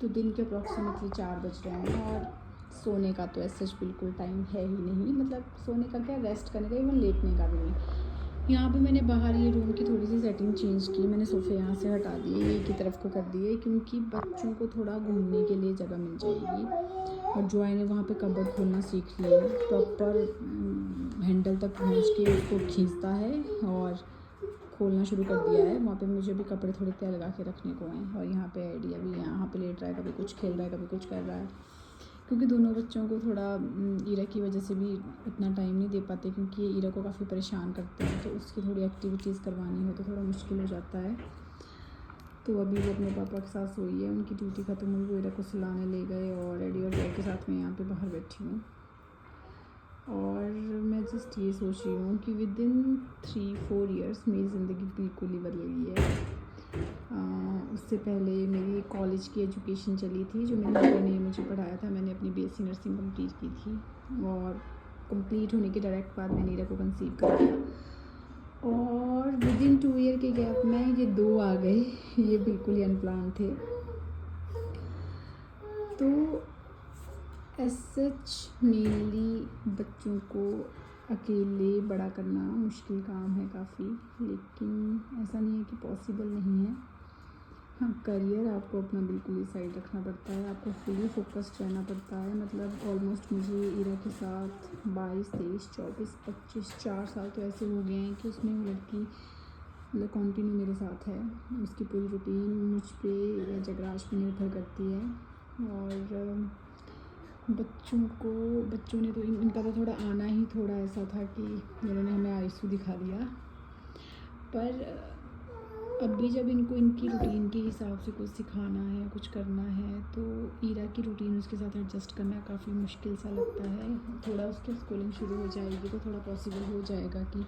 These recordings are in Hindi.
तो दिन के अप्रॉक्सीमेटली 4 बज रहे हैं और सोने का तो ऐसा बिल्कुल टाइम है ही नहीं, मतलब सोने का क्या, रेस्ट करने का, इवन लेटने का भी नहीं। यहाँ पे मैंने बाहर ये रूम की थोड़ी सी सेटिंग चेंज की, मैंने सोफ़े यहाँ से हटा दिए, एक ही तरफ को कर दिए, क्योंकि बच्चों को थोड़ा घूमने के लिए जगह मिल जाएगी। और जॉय ने वहाँ पे कबर्ड खोलना सीख लिया, प्रॉपर हैंडल तक पहुँच के उसको खींचता है और खोलना शुरू कर दिया है। वहाँ पे मुझे भी कपड़े थोड़े तय लगा के रखने को हैं। और यहाँ पे आइडिया भी यहाँ पे लेट रहा है, कभी कुछ खेल रहा है, कभी कुछ कर रहा है, क्योंकि दोनों बच्चों को थोड़ा ईरा की वजह से भी इतना टाइम नहीं दे पाते, क्योंकि ये ईरा को काफ़ी परेशान करते हैं, तो उसकी थोड़ी एक्टिविटीज़ करवानी हो तो थोड़ा मुश्किल हो जाता है। तो अभी वो अपने पापा के साथ सोई है, उनकी ड्यूटी ख़त्म हुई, वो ईरा को सुलाने ले गए और रेडी और जॉय के साथ में यहाँ पे बाहर बैठी हूँ। और मैं जस्ट ये सोच रही हूँ कि विद इन 3-4 ईयर्स मेरी ज़िंदगी बिल्कुल ही बदल गई है। उससे पहले मेरी कॉलेज की एजुकेशन चली थी, जो मेरे मदर ने मुझे पढ़ाया था। मैंने अपनी बीएससी नर्सिंग कंप्लीट की थी और कंप्लीट होने के डायरेक्ट बाद मैंने ईरा को कंसीव कर लिया। और विद इन 2 ईयर के गैप में ये 2 आ गए, ये बिल्कुल ही अनप्लान थे। तो एज सच मेनली बच्चों को अकेले बड़ा करना मुश्किल काम है काफ़ी, लेकिन ऐसा नहीं है कि पॉसिबल नहीं है। हाँ, करियर आपको अपना बिल्कुल ही साइड रखना पड़ता है, आपको फुली फोकस्ड रहना पड़ता है। मतलब ऑलमोस्ट मुझे ईरा के साथ 22, 23, 24, 25, 4 साल तो ऐसे हो गए हैं कि उसमें वो लड़की मतलब कंटिन्यू मेरे साथ है। उसकी पूरी रूटीन मुझ पे या जगराज पे निर्भर करती है। और बच्चों ने तो इनका तो थोड़ा आना ही थोड़ा ऐसा था कि इन्होंने हमें आईसीयू दिखा दिया। पर अभी जब इनको इनकी रूटीन के हिसाब से कुछ सिखाना है, कुछ करना है, तो ईरा की रूटीन उसके साथ एडजस्ट करना काफ़ी मुश्किल सा लगता है। थोड़ा उसकी स्कूलिंग शुरू हो जाएगी तो थोड़ा पॉसिबल हो जाएगा कि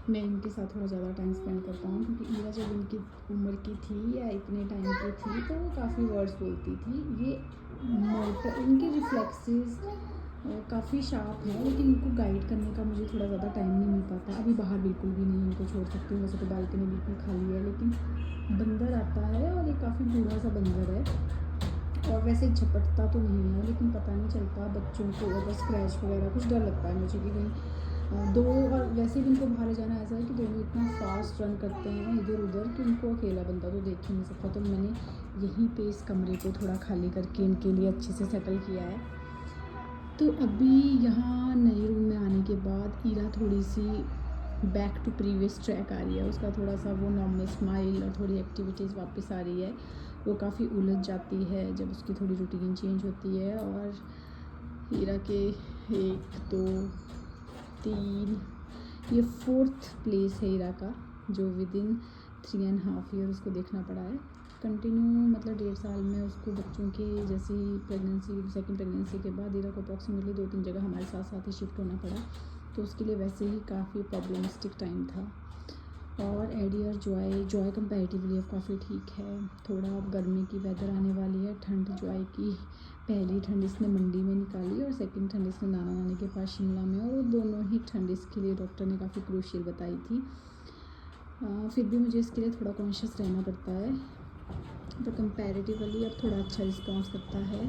मैं इनके साथ थोड़ा ज़्यादा टाइम स्पेंड कर पाऊँ, क्योंकि ईरा जब इनकी उम्र की थी या इतने टाइम की थी तो वो काफ़ी वर्ड्स बोलती थी। ये इनके रिफ्लेक्सेस काफ़ी शार्प है, लेकिन इनको गाइड करने का मुझे थोड़ा ज़्यादा टाइम नहीं मिल पाता। अभी बाहर बिल्कुल भी नहीं इनको छोड़ सकती हूँ, वैसे तो बालकनी बिल्कुल खाली है, लेकिन बंदर आता है और ये काफ़ी बूढ़ा सा बंदर है और वैसे झपटता तो नहीं है, लेकिन पता नहीं चलता बच्चों को अगर स्क्रैच वगैरह कुछ डर लगता है मुझे कि कहीं दो। और वैसे भी इनको बाहर जाना ऐसा है कि दोनों इतना फास्ट रन करते हैं इधर उधर कि उनको अकेला बंदा तो देख ही नहीं सकता। तो मैंने यहीं पे इस कमरे को थोड़ा खाली करके इनके लिए अच्छे से सेटल किया है। तो अभी यहाँ नए रूम में आने के बाद ईरा थोड़ी सी बैक टू प्रीवियस ट्रैक आ रही है। उसका थोड़ा सा वो नॉर्मल स्माइल और थोड़ी एक्टिविटीज़ वापस आ रही है। वो काफ़ी उलझ जाती है जब उसकी थोड़ी रूटीन चेंज होती है। और ईरा के 1, 2, 3, ये 4th प्लेस है ईरा का, जो विद इन 3.5 ईयर उसको देखना पड़ा है कंटिन्यू। मतलब 1.5 साल में उसको बच्चों के जैसी सेकंड प्रेगनेंसी के बाद ईरा को अप्रॉक्सीमेटली 2-3 जगह हमारे साथ साथ ही शिफ्ट होना पड़ा, तो उसके लिए वैसे ही काफ़ी प्रॉब्लमिस्टिक टाइम था। और एडी और जॉय कंपैरेटिवली अब काफ़ी ठीक है। थोड़ा अब गर्मी की वेदर आने वाली है, ठंड जॉय की पहली ठंड इसने मंडी में निकाली और सेकंड ठंड इसने नाना नानी के पास शिमला में, और दोनों ही ठंड इसके लिए डॉक्टर ने काफ़ी क्रूशियल बताई थी। फिर भी मुझे इसके लिए थोड़ा कॉन्शियस रहना पड़ता है, तो कंपैरेटिवली अब थोड़ा अच्छा रिस्पॉन्स करता है।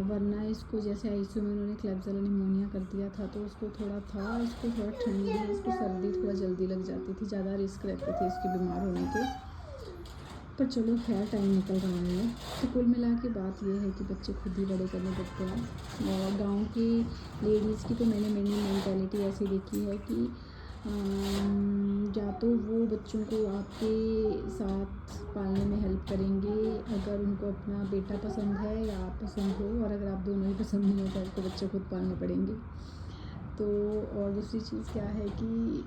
वरना इसको जैसे आईसीयू में उन्होंने क्लेब्सिला निमोनिया कर दिया था, तो उसको थोड़ा था, इसको थोड़ा ठंडी, इसको सर्दी थोड़ा जल्दी लग जाती थी, ज़्यादा रिस्क रहते थे इसके बीमार होने के। पर चलो खैर टाइम निकल रहा है। तो कुल मिला के बात ये है कि बच्चे खुद ही बड़े करने पड़ते हैं। और गांव की लेडीज़ की तो मैंने मेरी मेंटालिटी ऐसी देखी है कि या तो वो बच्चों को आपके साथ पालने में हेल्प करेंगे अगर उनको अपना बेटा पसंद है या आप पसंद हो, और अगर आप दोनों ही पसंद नहीं हो तो आपको बच्चे खुद पालने पड़ेंगे। तो और दूसरी चीज़ क्या है कि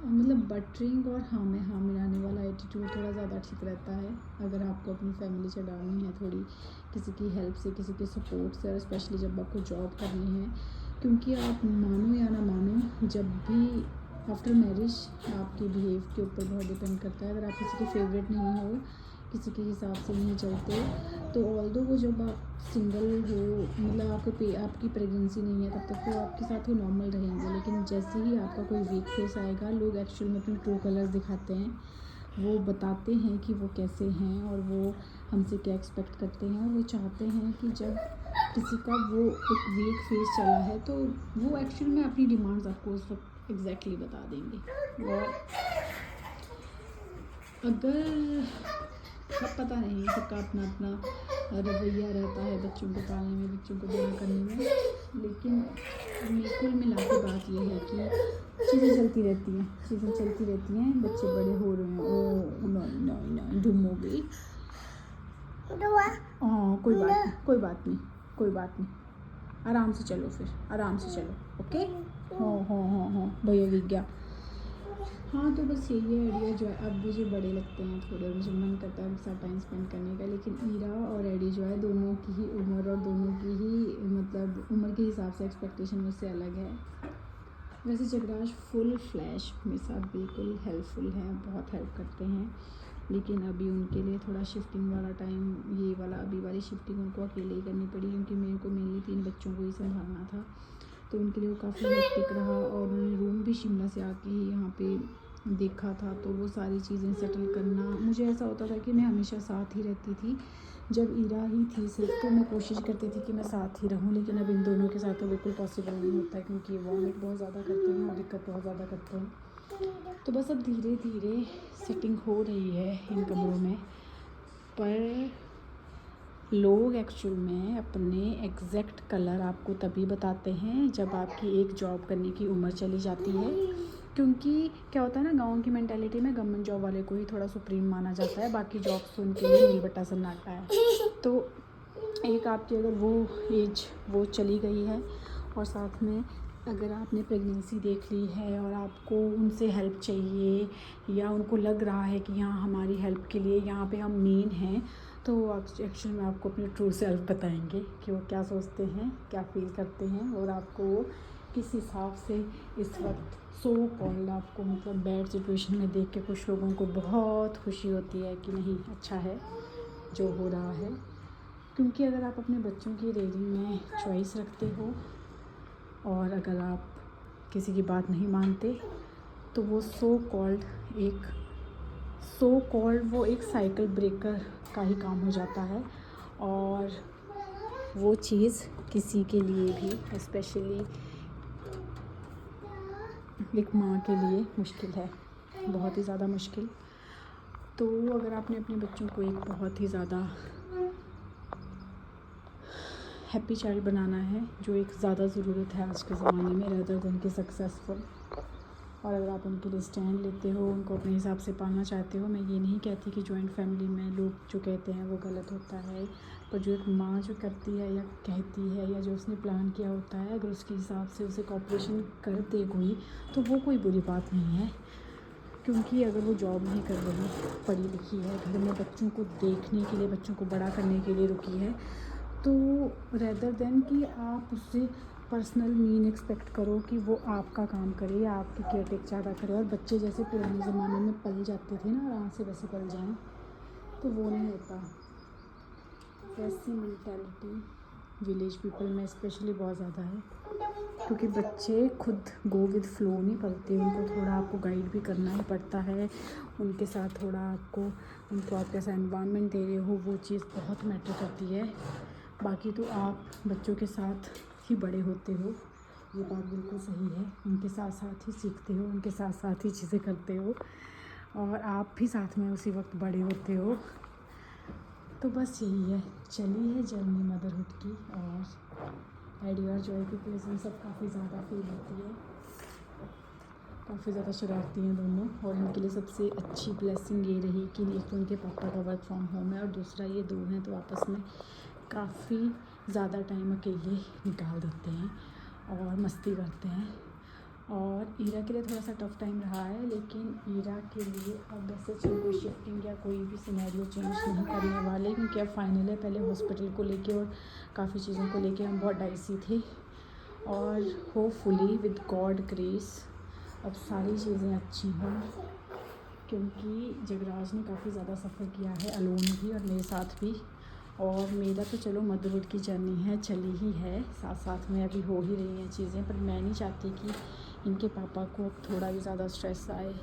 मतलब बटरिंग और हाँ में हाँ मिलाने वाला एटीट्यूड थोड़ा ज़्यादा ठीक रहता है अगर आपको अपनी फैमिली चलानी है, थोड़ी किसी की हेल्प से, किसी के सपोर्ट से, और स्पेशली जब आपको जॉब करनी है। क्योंकि आप मानो या ना मानो, जब भी आफ्टर मैरिज आपके बिहेव के ऊपर बहुत डिपेंड करता है। अगर आप किसी के फेवरेट नहीं हो, किसी के हिसाब से नहीं चलते, तो ऑल्दो वो जब आप सिंगल हो, मतलब आपकी प्रेगनेंसी नहीं है तब तक तो आपके साथ वो नॉर्मल रहेंगे, लेकिन जैसे ही आपका कोई वीक फेस आएगा लोग एक्चुअल में अपने ट्रू कलर्स दिखाते हैं। वो बताते हैं कि वो कैसे हैं और वो हमसे क्या एक्सपेक्ट करते हैं, और वो चाहते हैं कि जब किसी का वो एक वीक फेस चला है तो वो एक्चुअल में अपनी डिमांड्स आपको उस वक्त एग्जैक्टली बता देंगे। और अगर सब पता नहीं, सबका अपना अपना रवैया रहता है बच्चों को पालने में, बच्चों को बड़ा करने में, लेकिन कुल मिला के बात ये है कि चीज़ें चलती रहती हैं, बच्चे बड़े हो रहे हैं। ओ नहीं धुम हो गई। हाँ कोई बात नहीं, आराम से चलो, ओके। हाँ भैया गिर गया। हाँ तो बस यही है आइडिया जो है। अब मुझे बड़े लगते हैं थोड़े, मुझे मन करता है उनके साथ टाइम स्पेंड करने का, लेकिन ईरा और एडी जो है दोनों की ही उम्र और दोनों की ही मतलब उम्र के हिसाब से एक्सपेक्टेशन मुझसे अलग है। वैसे जगराज फुल फ्लैश मेरे साथ बिल्कुल हेल्पफुल हैं, बहुत हेल्प करते हैं, लेकिन अभी उनके लिए थोड़ा शिफ्टिंग वाला टाइम, ये वाला अभी वाली शिफ्टिंग उनको अकेले ही करनी पड़ी, क्योंकि मेरे को मेनली 3 बच्चों को ही संभालना था, तो उनके लिए वो काफ़ी हेक्टिक रहा। और उन्होंने रूम भी शिमला से आके ही यहाँ पे देखा था, तो वो सारी चीज़ें सेटल करना, मुझे ऐसा होता था कि मैं हमेशा साथ ही रहती थी। जब ईरा ही थी सिर्फ तो मैं कोशिश करती थी कि मैं साथ ही रहूं, लेकिन अब इन दोनों के साथ तो बिल्कुल पॉसिबल नहीं होता है, क्योंकि वॉमिट बहुत ज़्यादा करते हैं और दिक्कत बहुत ज़्यादा करते हैं। तो बस अब धीरे धीरे सेटिंग हो रही है इन कमरों में। पर लोग एक्चुअल में अपने एग्जैक्ट कलर आपको तभी बताते हैं जब आपकी एक जॉब करने की उम्र चली जाती है, क्योंकि क्या होता है ना, गाँव की मेंटालिटी में गवर्नमेंट जॉब वाले को ही थोड़ा सुप्रीम माना जाता है, बाकी जॉब्स तो उनके लिए नील बट्टा सन्नाटा है। तो एक आपकी अगर वो एज वो चली गई है, और साथ में अगर आपने प्रेगनेंसी देख ली है और आपको उनसे हेल्प चाहिए, या उनको लग रहा है कि यहाँ हमारी हेल्प के लिए यहाँ पे हम मेन हैं, तो वो एक्चुअल में आपको अपनी ट्रू सेल्फ बताएंगे कि वो क्या सोचते हैं, क्या फील करते हैं, और आपको वो किस हिसाब से इस वक्त सो कॉल्ड आपको मतलब बैड सिचुएशन में देख के कुछ लोगों को बहुत खुशी होती है कि नहीं अच्छा है जो हो रहा है। क्योंकि अगर आप अपने बच्चों की रेयरिंग में चॉइस रखते हो और अगर आप किसी की बात नहीं मानते, तो वो सो कॉल्ड वो एक साइकिल ब्रेकर का ही काम हो जाता है, और वो चीज़ किसी के लिए भी, स्पेशली एक माँ के लिए मुश्किल है, बहुत ही ज़्यादा मुश्किल। तो अगर आपने अपने बच्चों को एक बहुत ही ज़्यादा हैप्पी चाइल्ड बनाना है, जो एक ज़्यादा ज़रूरत है आज के ज़माने में रेदर देन कि सक्सेसफुल, और अगर आप उनके लिए स्टैंड लेते हो, उनको अपने हिसाब से पालना चाहते हो, मैं ये नहीं कहती कि जॉइंट फैमिली में लोग जो कहते हैं वो गलत होता है, पर जो एक माँ जो करती है या कहती है या जो उसने प्लान किया होता है, अगर उसके हिसाब से उसे कॉपरेशन कर दे कोई, तो वो कोई बुरी बात नहीं है। क्योंकि अगर वो जॉब नहीं कर रही, पढ़ी लिखी है, घर में बच्चों को देखने के लिए, बच्चों को बड़ा करने के लिए रुकी है, तो रेदर देन कि आप उससे पर्सनल मीन एक्सपेक्ट करो कि वो आपका काम करे या आपकी केयर टेक ज़्यादा करे, और बच्चे जैसे पुराने ज़माने में पल जाते थे ना आराम से, वैसे पल जाएं, तो वो नहीं होता। वैसी मेंटालिटी विलेज पीपल में स्पेशली बहुत ज़्यादा है, क्योंकि बच्चे खुद गो विद फ्लो नहीं पलते, उनको थोड़ा आपको गाइड भी करना ही पड़ता है, उनके साथ थोड़ा उनको आप कैसा एनवायरनमेंट दे रहे हो, वो चीज़ बहुत मैटर करती है। बाकी तो आप बच्चों के साथ ही बड़े होते हो, ये बात बिल्कुल सही है, उनके साथ साथ ही सीखते हो, उनके साथ साथ ही चीज़ें करते हो, और आप भी साथ में उसी वक्त बड़े होते हो। तो बस यही है, चली है जर्नी मदरहुड की, और एडी और जॉय की प्रेजेंस अब काफ़ी ज़्यादा फील होती है, काफ़ी ज़्यादा शरारती हैं दोनों, और इनके लिए सबसे अच्छी ब्लेसिंग ये रही कि एक तो उनके पापा का वर्क फ्रॉम होम है, और दूसरा ये 2 हैं, तो आपस में काफ़ी ज़्यादा टाइम अकेले निकाल देते हैं और मस्ती करते हैं। और ईरा के लिए थोड़ा सा टफ़ टाइम रहा है, लेकिन ईरा के लिए अब वैसे कोई शिफ्टिंग या कोई भी सिनेरियो चेंज नहीं करने वाले, क्योंकि अब फाइनल है। पहले हॉस्पिटल को लेके और काफ़ी चीज़ों को लेके हम बहुत डाइसी थे, और होपफुली विद गॉड ग्रेस अब सारी चीज़ें अच्छी हों, क्योंकि जगराज ने काफ़ी ज़्यादा सफ़र किया है अलोन भी और मेरे साथ भी, और मेरा तो चलो मदरहुड की जर्नी है, चली ही है, साथ साथ में अभी हो ही रही हैं चीज़ें, पर मैं नहीं चाहती कि इनके पापा को अब थोड़ा भी ज़्यादा स्ट्रेस आए,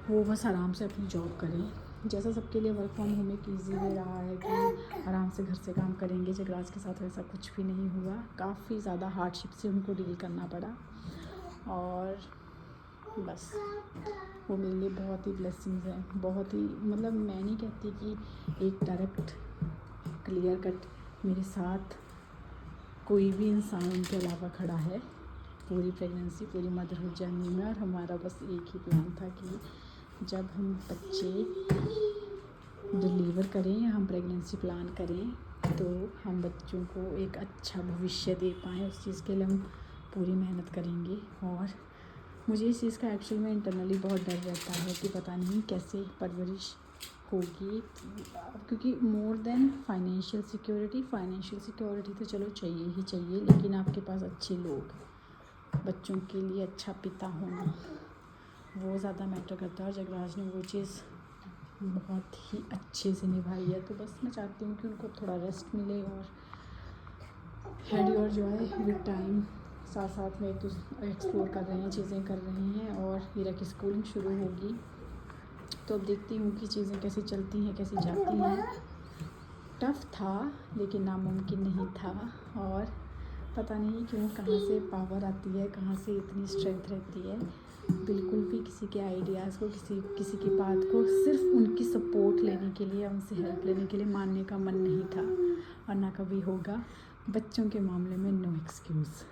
वो बस आराम से अपनी जॉब करें। जैसा सबके लिए वर्क फ्रॉम होम एक ईज़ी वे रहा है कि आराम से घर से काम करेंगे, जगराज के साथ वैसा कुछ भी नहीं हुआ। काफ़ी ज़्यादा हार्डशिप से उनको डील करना पड़ा और बस वो मेरे लिए बहुत ही ब्लेसिंग्स हैं। बहुत ही मतलब मैं नहीं कहती कि एक डायरेक्ट क्लियर कट मेरे साथ कोई भी इंसान उनके अलावा खड़ा है पूरी प्रेगनेंसी, पूरी मदरहुड जर्नी में। और हमारा बस एक ही प्लान था कि जब हम बच्चे डिलीवर करें या हम प्रेगनेंसी प्लान करें तो हम बच्चों को एक अच्छा भविष्य दे पाएँ। उस चीज़ के लिए हम पूरी मेहनत करेंगे। और मुझे इस चीज़ का एक्चुअल में इंटरनली बहुत डर रहता है कि पता नहीं कैसे परवरिश होगी, क्योंकि मोर देन फाइनेंशियल सिक्योरिटी तो चलो चाहिए ही चाहिए, लेकिन आपके पास अच्छे लोग, बच्चों के लिए अच्छा पिता होना, वो ज़्यादा मैटर करता है। और जगराज ने वो चीज़ बहुत ही अच्छे से निभाई है। तो बस मैं चाहती हूँ कि उनको थोड़ा रेस्ट मिले और had your Joy with time. साथ साथ में तो एक्सप्लोर कर रहे हैं, चीज़ें कर रहे हैं। और हीरा की स्कूलिंग शुरू होगी तो अब देखती हूँ कि चीज़ें कैसी चलती हैं, कैसी जाती हैं। टफ़ था लेकिन नामुमकिन नहीं था। और पता नहीं क्यों कहाँ से पावर आती है, कहाँ से इतनी स्ट्रेंथ रहती है। बिल्कुल भी किसी के आइडियाज़ को, किसी की बात को सिर्फ उनकी सपोर्ट लेने के लिए, उनसे हेल्प लेने के लिए मानने का मन नहीं था और ना कभी होगा। बच्चों के मामले में नो एक्सक्यूज़।